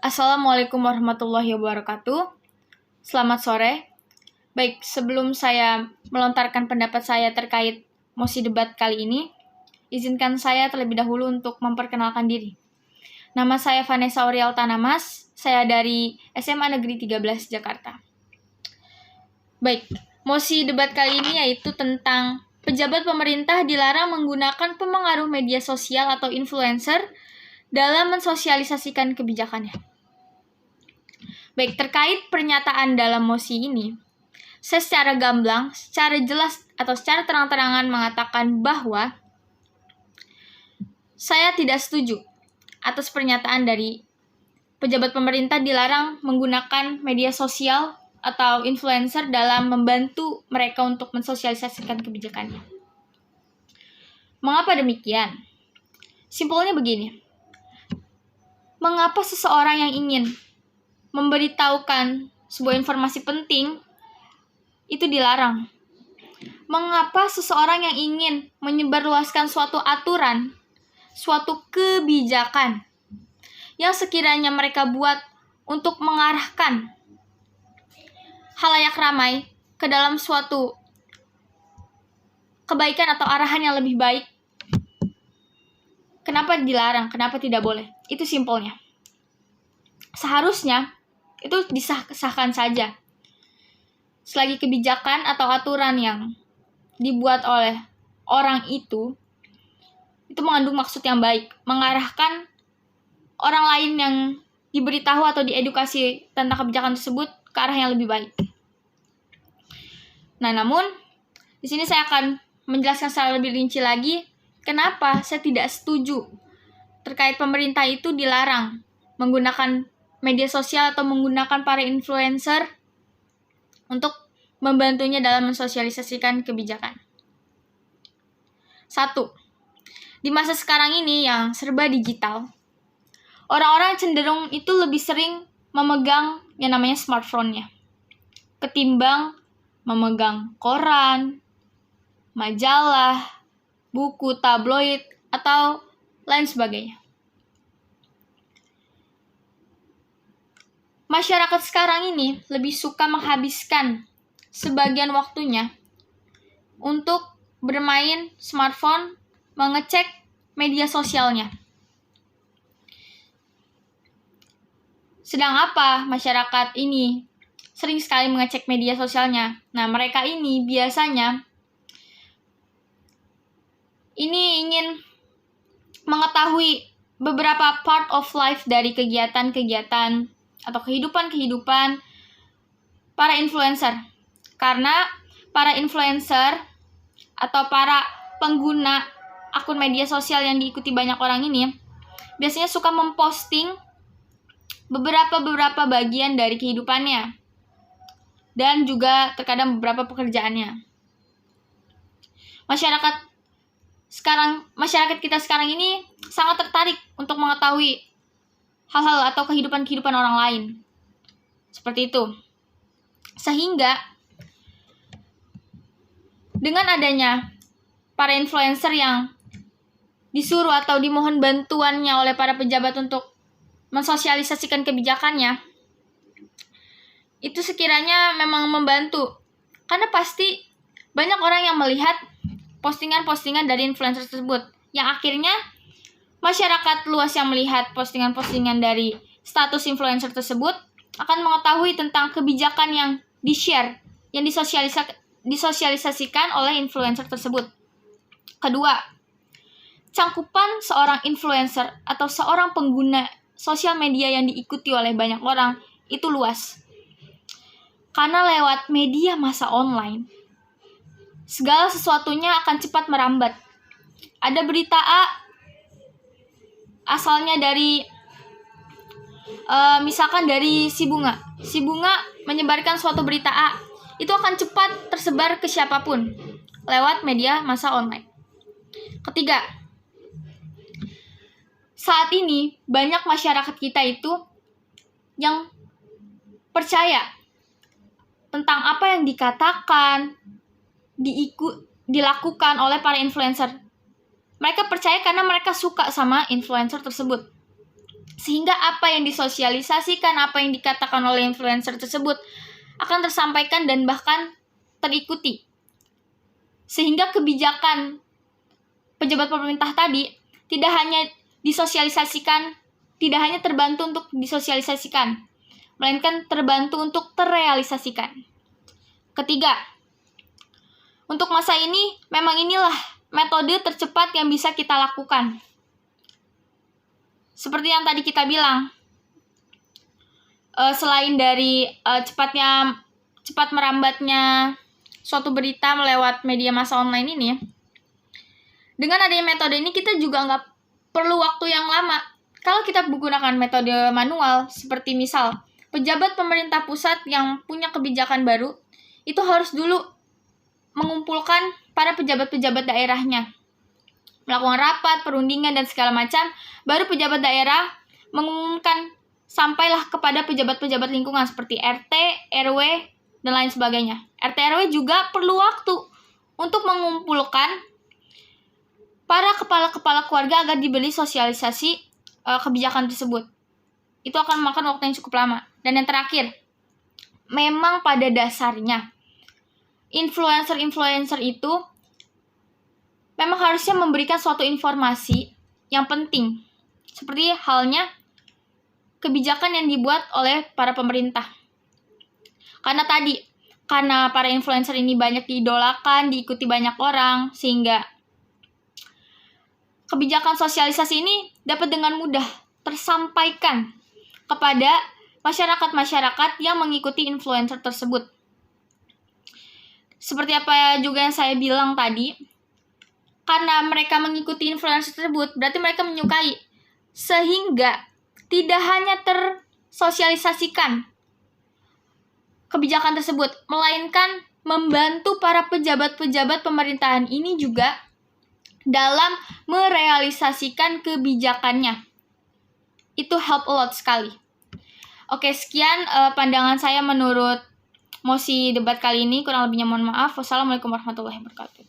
Assalamualaikum warahmatullahi wabarakatuh. Selamat sore. Baik, sebelum saya melontarkan pendapat saya terkait mosi debat kali ini, izinkan saya terlebih dahulu untuk memperkenalkan diri. Nama saya Vanessa Auriel Tanamas, saya dari SMA Negeri 13 Jakarta. Baik, mosi debat kali ini yaitu tentang pejabat pemerintah dilarang menggunakan pemengaruh media sosial atau influencer dalam mensosialisasikan kebijakannya. Baik, terkait pernyataan dalam mosi ini, saya secara gamblang, secara jelas atau secara terang-terangan mengatakan bahwa saya tidak setuju atas pernyataan dari pejabat pemerintah dilarang menggunakan media sosial atau influencer dalam membantu mereka untuk mensosialisasikan kebijakannya. Mengapa demikian? Simpelnya begini. Mengapa seseorang yang ingin memberitahukan sebuah informasi penting itu dilarang? Mengapa seseorang yang ingin menyebarluaskan suatu aturan, suatu kebijakan yang sekiranya mereka buat untuk mengarahkan halayak ramai ke dalam suatu kebaikan atau arahan yang lebih baik, kenapa dilarang? Kenapa tidak boleh? Itu simpelnya. Seharusnya itu disahkan saja. Selagi kebijakan atau aturan yang dibuat oleh orang itu mengandung maksud yang baik, mengarahkan orang lain yang diberitahu atau diedukasi tentang kebijakan tersebut ke arah yang lebih baik. Nah, namun di sini saya akan menjelaskan secara lebih rinci lagi kenapa saya tidak setuju terkait pemerintah itu dilarang menggunakan media sosial atau menggunakan para influencer untuk membantunya dalam mensosialisasikan kebijakan. 1. Di masa sekarang ini yang serba digital, orang-orang cenderung itu lebih sering memegang yang namanya smartphone-nya ketimbang memegang koran, majalah, buku, tabloid, atau lain sebagainya. Masyarakat sekarang ini lebih suka menghabiskan sebagian waktunya untuk bermain smartphone, mengecek media sosialnya. Sedang apa masyarakat ini sering sekali mengecek media sosialnya? Nah, mereka ini biasanya ini ingin mengetahui beberapa part of life dari kegiatan-kegiatan atau kehidupan-kehidupan para influencer. Karena para influencer atau para pengguna akun media sosial yang diikuti banyak orang ini biasanya suka memposting beberapa bagian dari kehidupannya dan juga terkadang beberapa pekerjaannya. Masyarakat kita sekarang ini sangat tertarik untuk mengetahui hal-hal atau kehidupan orang lain. Seperti itu. Sehingga dengan adanya para influencer yang disuruh atau dimohon bantuannya oleh para pejabat untuk mensosialisasikan kebijakannya, itu sekiranya memang membantu. Karena pasti banyak orang yang melihat postingan-postingan dari influencer tersebut, yang akhirnya masyarakat luas yang melihat postingan-postingan dari status influencer tersebut akan mengetahui tentang kebijakan yang di-share, yang disosialisasikan oleh influencer tersebut. Kedua, cangkupan seorang influencer atau seorang pengguna sosial media yang diikuti oleh banyak orang itu luas. Karena lewat media massa online, segala sesuatunya akan cepat merambat. Ada berita A, asalnya dari misalkan dari si bunga menyebarkan suatu berita A, itu akan cepat tersebar ke siapapun lewat media massa online. Ketiga, saat ini banyak masyarakat kita itu yang percaya tentang apa yang dikatakan, dilakukan oleh para influencer. Mereka percaya karena mereka suka sama influencer tersebut. Sehingga apa yang disosialisasikan, apa yang dikatakan oleh influencer tersebut akan tersampaikan dan bahkan terikuti. Sehingga kebijakan pejabat pemerintah tadi tidak hanya disosialisasikan, tidak hanya terbantu untuk disosialisasikan, melainkan terbantu untuk terrealisasikan. Ketiga, untuk masa ini, memang inilah metode tercepat yang bisa kita lakukan. Seperti yang tadi kita bilang, selain dari cepat merambatnya suatu berita melewat media massa online ini, dengan adanya metode ini kita juga nggak perlu waktu yang lama. Kalau kita menggunakan metode manual, seperti misal pejabat pemerintah pusat yang punya kebijakan baru, itu harus dulu mengumpulkan para pejabat-pejabat daerahnya, melakukan rapat, perundingan, dan segala macam, baru pejabat daerah mengumumkan sampailah kepada pejabat-pejabat lingkungan seperti RT, RW, dan lain sebagainya. RT, RW juga perlu waktu untuk mengumpulkan para kepala-kepala keluarga agar diberi sosialisasi kebijakan tersebut. Itu akan memakan waktu yang cukup lama. Dan yang terakhir, memang pada dasarnya influencer-influencer itu memang harusnya memberikan suatu informasi yang penting, seperti halnya kebijakan yang dibuat oleh para pemerintah. Karena para influencer ini banyak diidolakan, diikuti banyak orang, sehingga kebijakan sosialisasi ini dapat dengan mudah tersampaikan kepada masyarakat-masyarakat yang mengikuti influencer tersebut. Seperti apa juga yang saya bilang tadi, karena mereka mengikuti influencer tersebut, berarti mereka menyukai. Sehingga tidak hanya tersosialisasikan kebijakan tersebut, melainkan membantu para pejabat-pejabat pemerintahan ini juga dalam merealisasikan kebijakannya. Itu help a lot sekali. Oke, sekian pandangan saya menurut mosi debat kali ini. Kurang lebihnya mohon maaf. Wassalamualaikum warahmatullahi wabarakatuh.